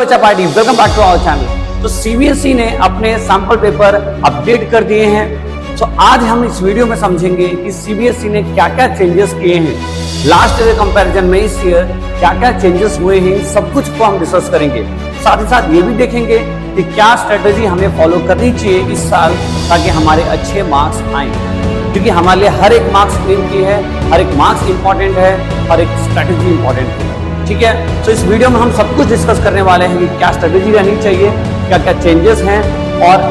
बच्चा party, welcome back to our channel. तो CBSE ने अपने सैंपल पेपर अपडेट कर दिए हैं। तो आज हम इस वीडियो में समझेंगे कि सीबीएसई ने क्या क्या चेंजेस किए हैं, लास्ट ईयर कंपैरिजन में इस ईयर क्या क्या चेंजेस हुए हैं, सब कुछ को हम डिस्कस करेंगे। साथ ही साथ ये भी देखेंगे कि क्या स्ट्रेटेजी हमें फॉलो करनी चाहिए इस साल ताकि हमारे अच्छे मार्क्स आए, क्योंकि हमारे लिए हर एक मार्क्स क्लेम की है, हर एक मार्क्स इंपॉर्टेंट है, हर एक स्ट्रेटेजी इंपॉर्टेंट है। ठीक है, तो इस वीडियो में हम सब कुछ डिस्कस करने वाले हैं कि क्या स्ट्रेटेजी रहनी चाहिए, क्या क्या चेंजेस हैं और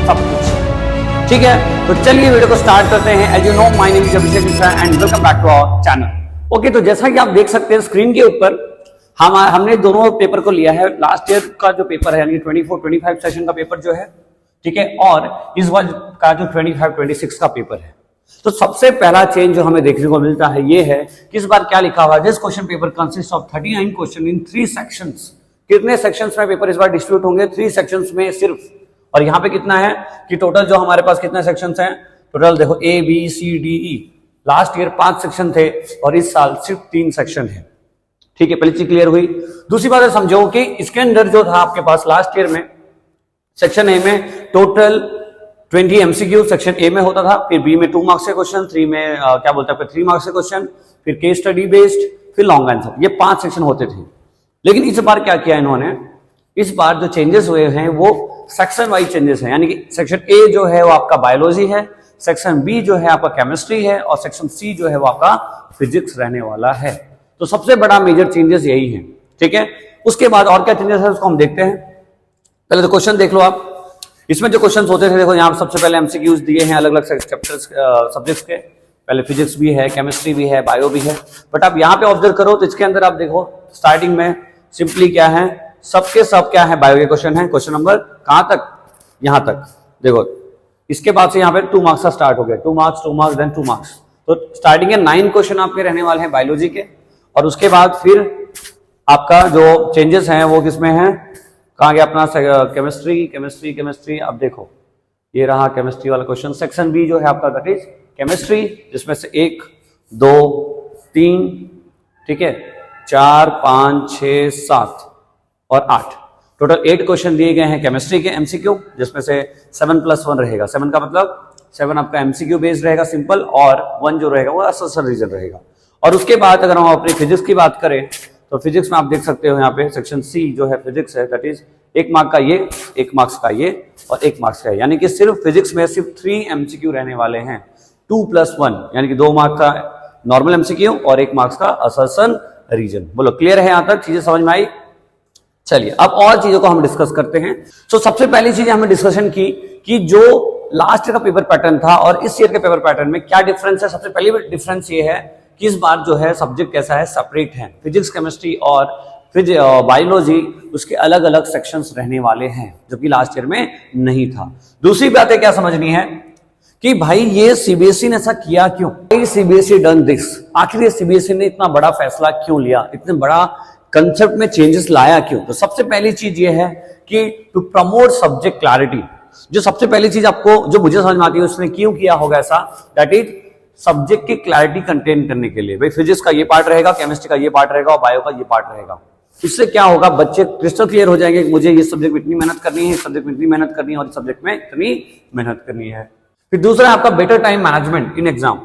सब कुछ। ठीक है, तो चलिए वीडियो को स्टार्ट करते हैं। As you know, my name is Abhishek Mishra and welcome back to our channel. Okay, तो जैसा कि आप देख सकते हैं स्क्रीन के ऊपर हमने दोनों पेपर को लिया है। लास्ट ईयर का जो पेपर है यानी 24-25 सेशन का पेपर जो है, ठीक है, और इस बार का जो 25-26 का पेपर है। तो सबसे पहला चेंज जो हमें देखने को मिलता है ये है कि इस बार क्या लिखा हुआ है, this question paper consist of 39 question in 3 sections. कितने सेक्शंस में पेपर इस बार डिस्ट्रीब्यूट होंगे? 3 सेक्शंस में सिर्फ। और यहाँ पे कितना है कि टोटल जो हमारे पास कितने सेक्शंस हैं, टोटल देखो A B C D E। Last year 5 section थे और इस साल सिर्फ 3 सेक्शन है। ठीक है, पहली चीज क्लियर हुई। दूसरी बात है, समझो कि इसके अंदर जो था आपके पास लास्ट ईयर में सेक्शन ए में टोटल 20 एमसीक्यू सेक्शन ए में होता था, फिर बी में 2 मार्क्स के क्वेश्चन, 3 में 3 मार्क्स के क्वेश्चन, फिर केस स्टडी बेस्ड, फिर लॉन्ग आंसर। ये 5 सेक्शन होते थे। लेकिन इस बार क्या किया इन्होंने, इस बार जो चेंजेस हुए हैं वो सेक्शन वाइज चेंजेस हैं। यानी कि सेक्शन ए जो है वो आपका बायोलॉजी है, सेक्शन बी जो है आपका केमिस्ट्री है और सेक्शन सी जो है वो आपका फिजिक्स रहने वाला है। तो सबसे बड़ा मेजर चेंजेस यही है। ठीक है, उसके बाद और क्या चेंजेस है उसको हम देखते हैं। पहले तो क्वेश्चन देख लो आप। इसमें जो क्वेश्चंस होते थे, देखो यहाँ सबसे पहले एमसीक्यूज दिए हैं अलग अलग चैप्टर्स सब्जेक्ट्स के। पहले फिजिक्स भी है, केमिस्ट्री भी है, बायो भी है। बट आप यहाँ पे ऑब्जर्व करो तो इसके अंदर आप देखो स्टार्टिंग में सिंपली क्या है, सबके सब क्या है, बायो के क्वेश्चन है। क्वेश्चन नंबर कहाँ तक, यहाँ तक देखो। इसके बाद से यहाँ पे 2 मार्क्स का स्टार्ट हो गया, 2 मार्क्स, 2 मार्क्स, देन 2 मार्क्स। तो स्टार्टिंग के 9 क्वेश्चन आपके रहने वाले हैं बायोलॉजी के। और उसके बाद फिर आपका जो चेंजेस हैं वो किसमें है, कहाँ गया अपना केमिस्ट्री केमिस्ट्री केमिस्ट्री। अब देखो ये रहा केमिस्ट्री वाला क्वेश्चन। सेक्शन बी जो है आपका दैट इज केमिस्ट्री, जिसमें से 1 2 3, ठीक है, 4 5 6 7 और 8, टोटल 8 क्वेश्चन दिए गए हैं केमिस्ट्री के एमसीक्यू, जिसमें से 7+1 रहेगा। 7 का मतलब 7 आपका एमसीक्यू बेस्ड रहेगा सिंपल, और 1 जो रहेगा वो असोसिएशन रीजन रहेगा। और उसके बाद अगर हम अपनी फिजिक्स की बात करें तो फिजिक्स में आप देख सकते हो यहाँ पे सेक्शन सी जो है फिजिक्स है, दैट इज 1 मार्क का ये, 1 मार्क्स का ये और 1 मार्क्स का ये। यानी कि सिर्फ फिजिक्स में सिर्फ 3 एमसीक्यू रहने वाले हैं, 2+1, यानी कि 2 मार्क्स का नॉर्मल एमसीक्यू और 1 मार्क्स का असर्शन रीजन। बोलो क्लियर है? यहाँ तक चीजें समझ में आई? चलिए अब और चीजों को हम डिस्कस करते हैं। तो सबसे पहली चीज हमने डिस्कशन की कि जो लास्ट ईयर का पेपर पैटर्न था और इस ईयर के पेपर पैटर्न में क्या डिफरेंस है। सबसे पहली डिफरेंस ये है कि इस बार जो है सब्जेक्ट कैसा है, सेपरेट है। फिजिक्स, केमिस्ट्री और बायोलॉजी उसके अलग अलग सेक्शंस रहने वाले हैं, जो कि लास्ट ईयर में नहीं था। दूसरी बातें क्या समझनी है कि भाई ये सीबीएसई ने ऐसा किया क्यों, सीबीएसई डन दिस, आखिर ये सीबीएसई ने इतना बड़ा फैसला क्यों लिया, इतने बड़ा कंसेप्ट में चेंजेस लाया क्यों। तो सबसे पहली चीज ये है कि टू प्रमोट सब्जेक्ट क्लैरिटी। जो सबसे पहली चीज आपको जो मुझे समझ में आती है उसने क्यों किया होगा ऐसा, दैट इज सब्जेक्ट की क्लैरिटी कंटेन करने के लिए। भाई फिजिक्स का ये पार्ट रहेगा, केमिस्ट्री का ये पार्ट रहेगा और बायो का ये पार्ट रहेगा। इससे क्या होगा, बच्चे क्रिस्टल क्लियर हो जाएंगे कि मुझे ये सब्जेक्ट में इतनी मेहनत करनी है, इस सब्जेक्ट में इतनी मेहनत करनी है और इस सब्जेक्ट में इतनी मेहनत करनी है। फिर दूसरा आपका better time management in exam,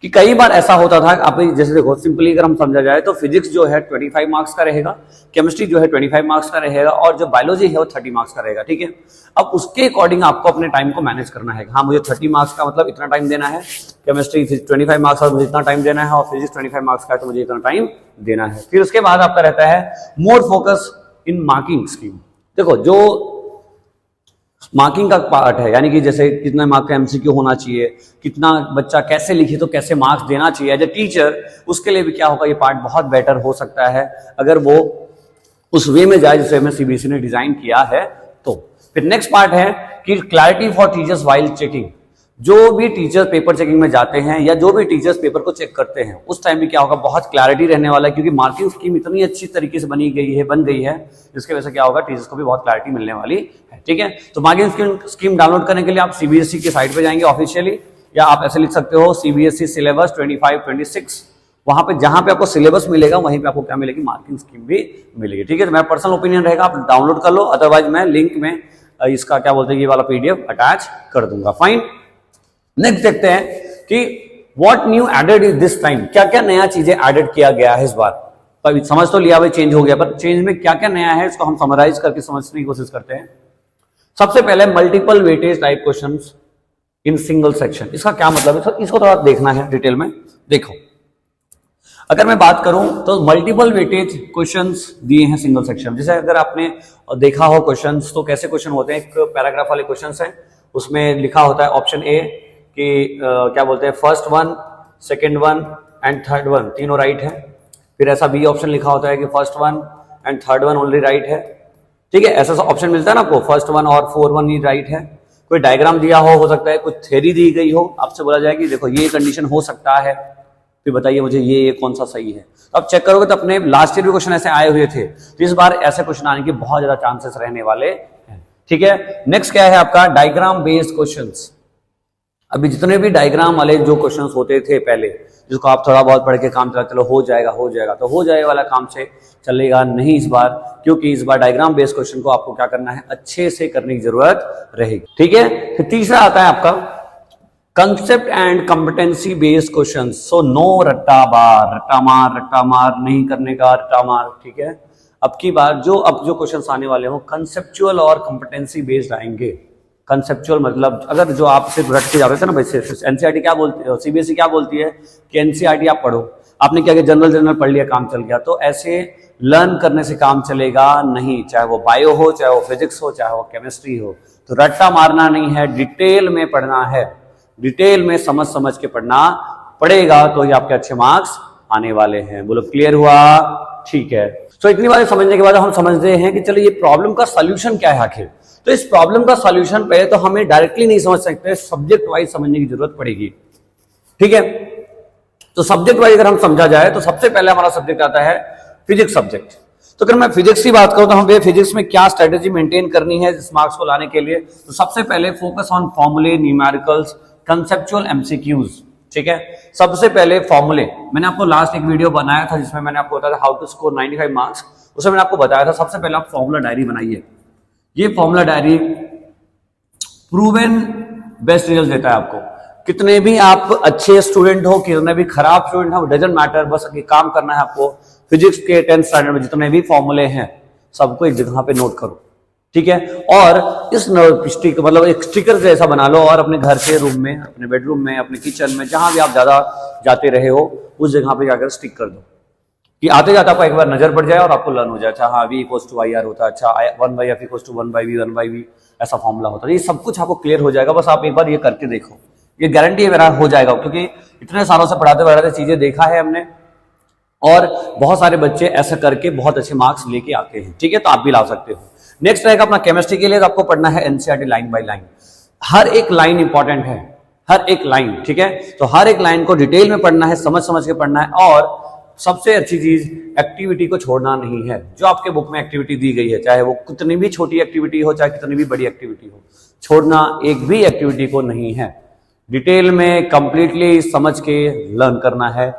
कि कई बार ऐसा होता था, आप जैसे देखो सिंपली अगर हम समझा जाए तो फिजिक्स जो है 25 मार्क्स का रहेगा, केमिस्ट्री जो है 25 मार्क्स का रहेगा और जो बायोलॉजी है वो 30 मार्क्स का रहेगा। ठीक है, अब उसके अकॉर्डिंग आपको अपने टाइम को मैनेज करना है। हाँ, मुझे 30 मार्क्स का मतलब इतना टाइम देना है, केमिस्ट्री 25 मार्क्स का मुझे इतना टाइम देना है और फिजिक्स 25 मार्क्स का है तो मुझे इतना टाइम देना है। फिर उसके बाद आपका रहता है more focus in marking scheme. देखो जो मार्किंग का पार्ट है, यानी कि जैसे कितना मार्क का एमसीक्यू होना चाहिए, कितना बच्चा कैसे लिखे तो कैसे मार्क्स देना चाहिए एज ए टीचर, उसके लिए भी क्या होगा, ये पार्ट बहुत बेटर हो सकता है अगर वो उस वे में जाए जिस वे में सीबीएसई ने डिजाइन किया है। तो फिर नेक्स्ट पार्ट है कि clarity for teachers while checking. जो भी टीचर पेपर चेकिंग में जाते हैं या जो भी टीचर्स पेपर को चेक करते हैं उस टाइम भी क्या होगा, बहुत क्लैरिटी रहने वाला है, क्योंकि मार्किंग स्कीम इतनी अच्छी तरीके से बन गई है जिसकी वजह से क्या होगा, टीचर्स को भी बहुत क्लैरिटी मिलने वाली है। ठीक है, तो मार्किंग स्कीम डाउनलोड करने के लिए आप सीबीएसई की साइट पे जाएंगे ऑफिशियली, या आप ऐसे लिख सकते हो सीबीएसई सिलेबस 25-26 वहां पे जहां पे आपको सिलेबस मिलेगा वहीं पे आपको क्या मिलेगी, मार्किंग स्कीम भी मिलेगी। ठीक है, तो मेरा पर्सनल ओपिनियन रहेगा, आप डाउनलोड कर लो, अदरवाइज मैं लिंक में इसका क्या बोलते हैं ये वाला पीडीएफ अटैच कर दूंगा। फाइन, नेक्स्ट देखते हैं कि what new added is this time, क्या क्या नया चीजें एडेड किया गया है इस बार। तो समझ तो लिया भाई चेंज हो गया, पर चेंज में क्या क्या नया है इसको हम समराइज करके समझने की कोशिश करते हैं। सबसे पहले multiple weightage type questions in single section, इसका क्या मतलब है, इसको थोड़ा देखना है डिटेल में। देखो, अगर मैं बात करूं तो मल्टीपल वेटेज क्वेश्चंस दिए हैं सिंगल सेक्शन। जैसे अगर आपने देखा हो क्वेश्चंस तो कैसे क्वेश्चन होते हैं, एक पैराग्राफ वाले क्वेश्चंस हैं, उसमें लिखा होता है ऑप्शन ए कि क्या बोलते हैं first one, second one and third one तीनों राइट है। फिर ऐसा बी ऑप्शन लिखा होता है कि first one and third one only right है। ठीक है, ऐसा ऑप्शन मिलता है ना आपको, फर्स्ट वन और फोर वन ही राइट है। कोई डायग्राम दिया हो सकता है, कुछ थ्योरी दी गई हो, आपसे बोला जाए कि देखो ये कंडीशन हो सकता है, फिर बताइए मुझे ये कौन सा सही है। तो आप चेक करोगे तो अपने लास्ट ईयर भी क्वेश्चन ऐसे आए हुए थे, तो इस बार ऐसे क्वेश्चन आने के बहुत ज्यादा चांसेस रहने वाले हैं। ठीक है, नेक्स्ट क्या है आपका डायग्राम बेस्ड क्वेश्चंस। अभी जितने भी डायग्राम वाले जो क्वेश्चंस होते थे पहले, जिसको आप थोड़ा बहुत पढ़ के काम चला चलो हो जाएगा, तो हो जाएगा वाला काम से चलेगा नहीं इस बार, क्योंकि इस बार डायग्राम बेस्ड क्वेश्चन को आपको क्या करना है, अच्छे से करने की जरूरत रहेगी। ठीक है, फिर तीसरा आता है आपका concept and competency based question. So no रट्टा मार नहीं करने का रट्टा मार। ठीक है, अब की बार अब जो क्वेश्चंस आने वाले हो कंसेप्चुअल और कॉम्पिटेंसी बेस्ड आएंगे। कंसेप्चुअल मतलब अगर जो आप सिर्फ रट के जाते थे ना भाई, एनसीईआरटी क्या बोलती है, सीबीएसई क्या बोलती है कि एनसीईआरटी आप पढ़ो, आपने क्या किया जनरल पढ़ लिया काम चल गया, तो ऐसे लर्न करने से काम चलेगा नहीं, चाहे वो बायो हो, चाहे वो फिजिक्स हो, चाहे वो केमिस्ट्री हो। तो रट्टा मारना नहीं है, डिटेल में पढ़ना है, डिटेल में समझ के पढ़ना पड़ेगा, तो ये आपके अच्छे मार्क्स आने वाले हैं। बोलो क्लियर हुआ? ठीक है, तो इतनी बातें समझने के बाद हम समझते हैं कि चलो ये प्रॉब्लम का सॉल्यूशन क्या है आखिर। तो इस प्रॉब्लम का सॉल्यूशन पहले तो हमें डायरेक्टली नहीं समझ सकते, सब्जेक्ट वाइज समझने की जरूरत पड़ेगी। ठीक है, तो सब्जेक्ट वाइज अगर हम समझा जाए तो सबसे पहले हमारा सब्जेक्ट आता है फिजिक्स सब्जेक्ट। तो अगर मैं फिजिक्स की बात करूं तो हमें फिजिक्स में क्या स्ट्रेटेजी मेंटेन करनी है इस मार्क्स को लाने के लिए, तो सबसे पहले फोकस ऑन फॉर्मूले, न्यूमेरिकल्स, कंसेप्चुअल एमसीक्यूज। ठीक है, सबसे पहले फॉर्मूले। मैंने आपको लास्ट एक वीडियो बनाया था जिसमें मैंने आपको बताया था हाउ टू स्कोर 95 मार्क्स, उसमें मैंने आपको बताया था सबसे पहले आप फॉर्मूला डायरी बनाइए। ये formula diary proven best result देता है आपको। कितने भी आप अच्छे स्टूडेंट हो, कितने भी खराब स्टूडेंट हो, डजंट मैटर, बस ये काम करना है आपको। फिजिक्स के 10th स्टैंडर्ड में जितने भी फॉर्मूले हैं सबको एक जगह पे नोट करो। ठीक है, और इस स्टिक मतलब एक स्टिकर जैसा बना लो और अपने घर के रूम में, अपने बेडरूम में, अपने किचन में, जहां भी आप ज्यादा जाते रहे हो उस जगह पे जाकर स्टिक कर दो कि आते जाते आपको एक बार नजर पड़ जाए और आपको लर्न हो जाए। अच्छा हाँ, V इक्वल्स टू IR होता है, अच्छा 1/F इक्वल्स टू 1/V ऐसा फॉर्मूला होता है। ये सब कुछ आपको क्लियर हो जाएगा, बस आप एक बार ये करके देखो, ये गारंटी है मेरा हो जाएगा, क्योंकि इतने सालों से पढ़ाते चीजें देखा है हमने और बहुत सारे बच्चे ऐसा करके बहुत अच्छे मार्क्स लेके आते हैं। ठीक है, तो आप भी ला सकते हो। नेक्स्ट रहेगा अपना केमिस्ट्री के लिए, तो आपको पढ़ना है एनसीईआरटी लाइन बाय लाइन। हर एक लाइन इंपॉर्टेंट है, हर एक लाइन। ठीक है, तो हर एक लाइन को डिटेल में पढ़ना है, समझ के पढ़ना है। और सबसे अच्छी चीज, एक्टिविटी को छोड़ना नहीं है। जो आपके बुक में एक्टिविटी दी गई है, चाहे वो कितनी भी छोटी एक्टिविटी हो, चाहे कितनी भी बड़ी एक्टिविटी हो, छोड़ना एक भी एक्टिविटी को नहीं है। डिटेल में कंप्लीटली समझ के लर्न करना है,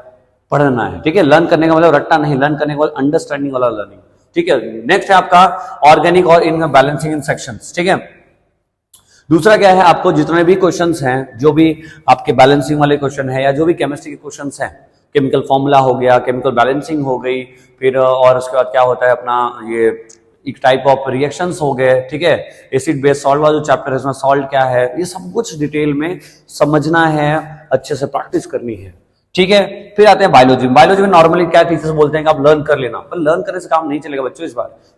पढ़ना है। ठीक है, लर्न करने का मतलब रट्टा नहीं, लर्न करने का मतलब अंडरस्टैंडिंग वाला लर्निंग। ठीक है, नेक्स्ट है आपका ऑर्गेनिक और इन बैलेंसिंग इन सेक्शंस। ठीक है, दूसरा क्या है, आपको जितने भी क्वेश्चंस हैं, जो भी आपके बैलेंसिंग वाले क्वेश्चन है या जो भी केमिस्ट्री के क्वेश्चंस हैं, केमिकल फॉर्मूला हो गया, केमिकल बैलेंसिंग हो गई, फिर और उसके बाद क्या होता है अपना ये एक टाइप ऑफ रिएक्शंस हो गए। ठीक है, एसिड बेस सॉल्ट वाला जो चैप्टर है उसमें सॉल्ट क्या है, ये सब कुछ डिटेल में समझना है, अच्छे से प्रैक्टिस करनी है। ठीक है, फिर आते हैं बायोलॉजी। बायोलॉजी में नॉर्मली क्या टीचर्स बोलते हैं कि आप लर्न कर लेना, पर लर्न करने से काम नहीं चलेगा बच्चों।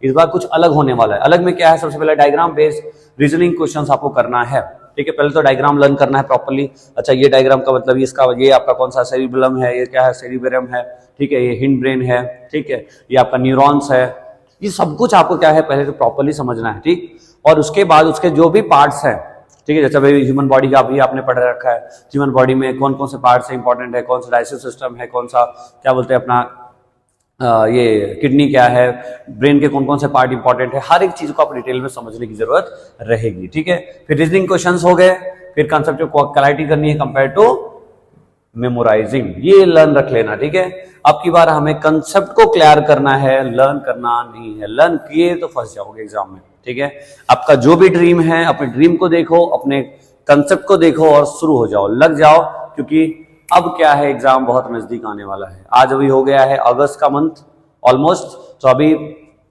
इस बार कुछ अलग होने वाला है। अलग में क्या है, सबसे पहले डायग्राम बेस्ड रीजनिंग क्वेश्चंस आपको करना है। ठीक है, पहले तो डायग्राम लर्न करना है प्रॉपर्ली। अच्छा, ये डायग्राम का मतलब इसका, ये आपका कौन सा सेरिबेलम है, ये क्या है सेरिबेरम है, ठीक है, ये हिंड ब्रेन है, ठीक है, ये आपका न्यूरॉन्स है। ये सब कुछ आपको क्या है पहले तो प्रॉपर्ली समझना है। ठीक, और उसके बाद उसके जो भी पार्ट्स हैं, ठीक है, जैसे भाई ह्यूमन बॉडी का भी आपने पढ़ रखा है, ह्यूमन बॉडी में कौन कौन से पार्ट्स है इंपॉर्टेंट है, कौन सा डाइजेस्टिव सिस्टम है, कौन सा क्या बोलते हैं अपना ये किडनी क्या है, ब्रेन के कौन कौन से पार्ट इंपॉर्टेंट है, हर एक चीज को आप डिटेल में समझने की जरूरत रहेगी। ठीक है, फिर रीजनिंग क्वेश्चंस हो गए, फिर कॉन्सेप्ट को क्लैरिटी करनी है कंपेयर टू मेमोराइजिंग, ये लर्न रख लेना, ठीक है। अब की बार हमें कंसेप्ट को क्लियर करना है, लर्न करना नहीं है। लर्न किए तो फंस जाओगे एग्जाम में, ठीक है। आपका जो भी ड्रीम है, अपने ड्रीम को देखो, अपने कंसेप्ट को देखो और शुरू हो जाओ, लग जाओ, क्योंकि अब क्या है, एग्जाम बहुत नजदीक आने वाला है। आज अभी हो गया है अगस्त का मंथ ऑलमोस्ट, तो अभी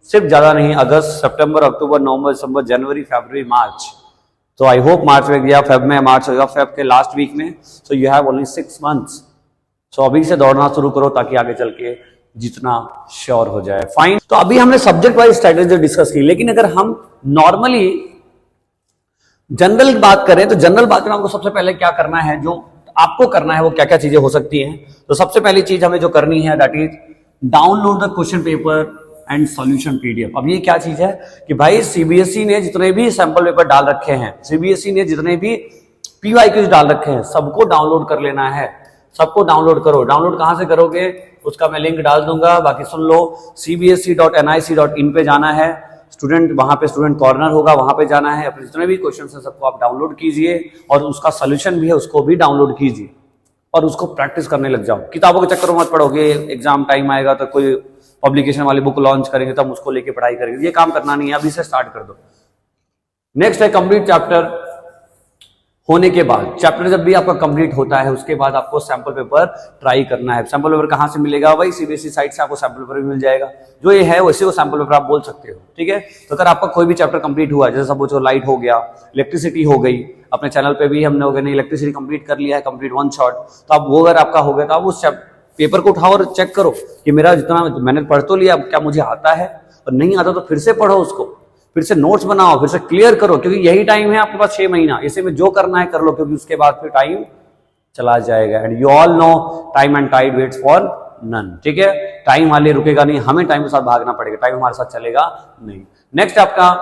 सिर्फ ज्यादा नहीं, अगस्त, सितंबर, अक्टूबर, नवंबर, दिसंबर, जनवरी, फरवरी, मार्च, तो आई होप मार्च में गया, फेब में, मार्च होगा, फेब के लास्ट वीक में, so you have only 6 months। सो अभी से दौड़ना शुरू करो ताकि आगे चल के जितना श्योर हो जाए। फाइन, तो अभी हमने सब्जेक्ट वाइज स्ट्रेटेजी डिस्कस की, लेकिन अगर हम नॉर्मली जनरल बात करें तो जनरल बात करें, आपको सबसे पहले क्या करना है, जो आपको करना है वो क्या क्या चीजें हो सकती हैं। तो सबसे पहली चीज हमें जो करनी है, that is download the question paper and solution PDF. अब ये क्या चीज है कि भाई सीबीएसई ने जितने भी सैंपल पेपर डाल रखे हैं, सीबीएसई ने जितने भी पीवाईक्यूज डाल रखे हैं, सबको डाउनलोड कर लेना है। सबको डाउनलोड करो। डाउनलोड कहां से करोगे, उसका मैं लिंक डाल दूंगा, बाकी सुन लो। cbse.nic.in पे जाना है, स्टूडेंट, वहां पे स्टूडेंट कॉर्नर होगा, वहां पे जाना है। अपने जितने भी क्वेश्चन है सबको आप डाउनलोड कीजिए और उसका सोल्यूशन भी है उसको भी डाउनलोड कीजिए और उसको प्रैक्टिस करने लग जाओ। किताबों के चक्कर में मत पढ़ोगे, एग्जाम टाइम आएगा तो कोई पब्लिकेशन वाली बुक लॉन्च करेंगे तब उसको लेके पढ़ाई करेंगे, ये काम करना नहीं है, अभी से स्टार्ट कर दो। नेक्स्ट है कंप्लीट चैप्टर होने के बाद, चैप्टर जब भी आपका कंप्लीट होता है उसके बाद आपको सैंपल पेपर ट्राई करना है। सैंपल पेपर कहां से मिलेगा, वही सीबीएसई साइट से आपको सैंपल पेपर भी मिल जाएगा, जो ये है वैसे वो सैंपल पेपर आप बोल सकते हो, ठीक है। तो अगर आपका कोई भी चैप्टर कंप्लीट हुआ, जैसे सपोज लाइट हो गया, इलेक्ट्रिसिटी हो गई, अपने चैनल पे भी हमने हो गया नहीं इलेक्ट्रिसिटी कंप्लीट कर लिया है, कंप्लीट वन शॉट, तो आप वो अगर आपका हो गया तो आप उस पेपर को उठाओ और चेक करो कि मेरा जितना मैंने पढ़ तो लिया, क्या मुझे आता है, और नहीं आता तो फिर से पढ़ो उसको, फिर से नोट्स बनाओ, फिर से क्लियर करो, क्योंकि यही टाइम है आपके पास 6 महीना, इसे में जो करना है कर लो, क्योंकि उसके बाद फिर टाइम चला जाएगा। And you all know time and tide waits for none, ठीक है। टाइम वाले रुकेगा नहीं, हमें टाइम के साथ भागना पड़ेगा, टाइम हमारे साथ चलेगा नहीं। नेक्स्ट आपका,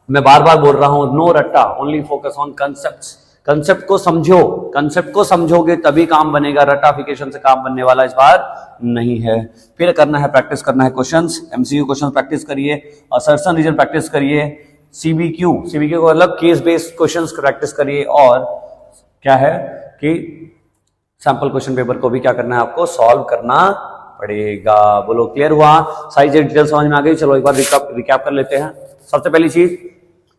मैं बार बार बोल रहा हूं, नो रट्टा, only focus on concept. Concept को समझो, कंसेप्ट को समझोगे तभी काम बनेगा, रटाफिकेशन से काम बनने वाला इस बार नहीं है। फिर करना है, प्रैक्टिस करना है क्वेश्चंस, एमसीक्यू क्वेश्चंस प्रैक्टिस करिए, असर्शन रीजन प्रैक्टिस करिए, सीबीक्यू को मतलब केस बेस्ड क्वेश्चंस प्रैक्टिस करिए, और क्या है कि सैंपल क्वेश्चन पेपर को भी क्या करना है, आपको सॉल्व करना पड़ेगा। बोलो क्लियर हुआ, सारी डिटेल समझ में आ गई। चलो एक बार रिकैप कर लेते हैं। सबसे पहली चीज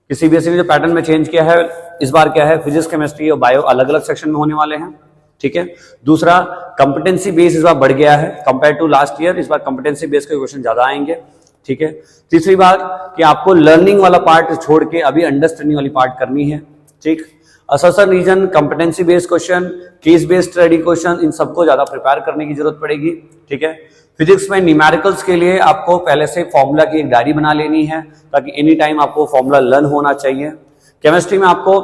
कि सीबीएसई ने जो पैटर्न में चेंज किया है इस बार क्या है, फिजिक्स, केमिस्ट्री और बायो अलग अलग सेक्शन में होने वाले हैं, ठीक है। दूसरा, कॉम्पिटेंसी बेस इस बार बढ़ गया है कंपेयर टू लास्ट ईयर, इस बार कॉम्पिटेंसी बेस के क्वेश्चन ज्यादा आएंगे, ठीक है। तीसरी बात कि आपको लर्निंग वाला पार्ट छोड़ के अभी अंडरस्टैंडिंग वाली पार्ट करनी है, ठीक। Assertion reason, competency based question, case based study question, इन सबको ज्यादा प्रिपेयर करने की जरूरत पड़ेगी, ठीक है। फिजिक्स में न्यूमेरिकल्स के लिए आपको पहले से फॉर्मूला की एक डायरी बना लेनी है, ताकि एनी टाइम आपको फॉर्मूला लर्न होना चाहिए। केमिस्ट्री में आपको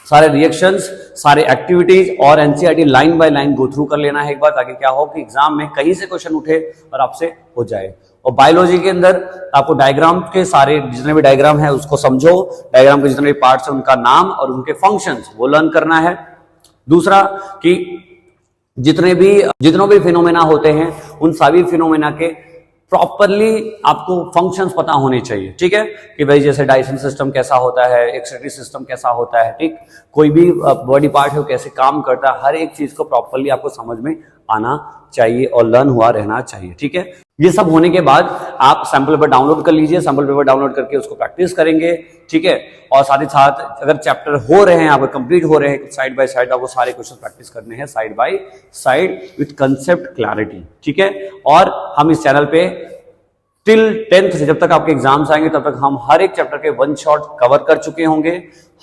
सारे रिएक्शंस, सारे एक्टिविटीज और NCERT line by line go through कर लेना है एक बार, ताकि क्या हो कि एग्जाम में कहीं से क्वेश्चन उठे और आपसे हो जाए। और बायोलॉजी के अंदर आपको डायग्राम के सारे जितने भी डायग्राम है उसको समझो, डायग्राम के जितने भी पार्ट्स है उनका नाम और उनके फंक्शंस वो लर्न करना है। दूसरा कि जितने भी फिनोमेना होते हैं उन सभी फिनोमेना के प्रॉपरली आपको फंक्शंस पता होने चाहिए, ठीक है। कि भाई जैसे डाइजेशन सिस्टम कैसा होता है, एक्सक्रीटरी सिस्टम कैसा होता है, ठीक, कोई भी बॉडी पार्ट है वो कैसे काम करता है, हर एक चीज को प्रॉपरली आपको समझ में आना चाहिए और लर्न हुआ रहना चाहिए, ठीक है। ये सब होने के बाद आप सैंपल पेपर डाउनलोड कर लीजिए, सैंपल पेपर डाउनलोड करके उसको प्रैक्टिस करेंगे, ठीक है। और साथ ही साथ अगर चैप्टर हो रहे हैं आपके कंप्लीट हो रहे हैं साइड बाय साइड, आपको सारे क्वेश्चन प्रैक्टिस करने हैं side by side with concept clarity, ठीक है। और हम इस चैनल पे टिल 10th से जब तक आपके एग्जाम्स आएंगे तब तक हम हर एक चैप्टर के वन शॉट कवर कर चुके होंगे,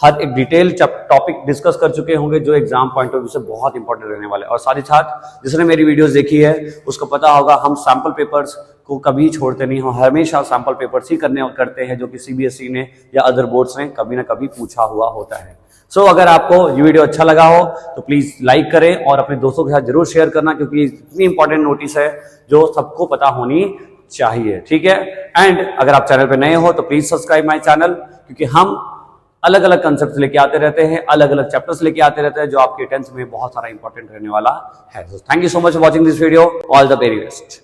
हर एक डिटेल टॉपिक डिस्कस कर चुके होंगे जो एग्जाम पॉइंट ऑफ व्यू से बहुत इंपॉर्टेंट रहने वाले हैं। और साथ ही साथ जिसने मेरी वीडियोस देखी है उसको पता होगा हम सैंपल पेपर्स को कभी छोड़ते नहीं, हम हमेशा सैंपल पेपर्स ही करते हैं जो कि सीबीएसई ने या अदर बोर्ड्स ने कभी ना कभी पूछा हुआ होता है। सो अगर आपको ये वीडियो अच्छा लगा हो तो प्लीज लाइक करें और अपने दोस्तों के साथ जरूर शेयर करना, क्योंकि इतनी इंपॉर्टेंट नोटिस है जो सबको पता होनी चाहिए, ठीक है। एंड अगर आप चैनल पे नए हो तो प्लीज सब्सक्राइब माय चैनल, क्योंकि हम अलग अलग कंसेप्ट लेके आते रहते हैं, अलग अलग चैप्टर्स लेके आते रहते हैं जो आपके 10th में बहुत सारा इंपॉर्टेंट रहने वाला है। Thank you so much for watching this video, all the very best.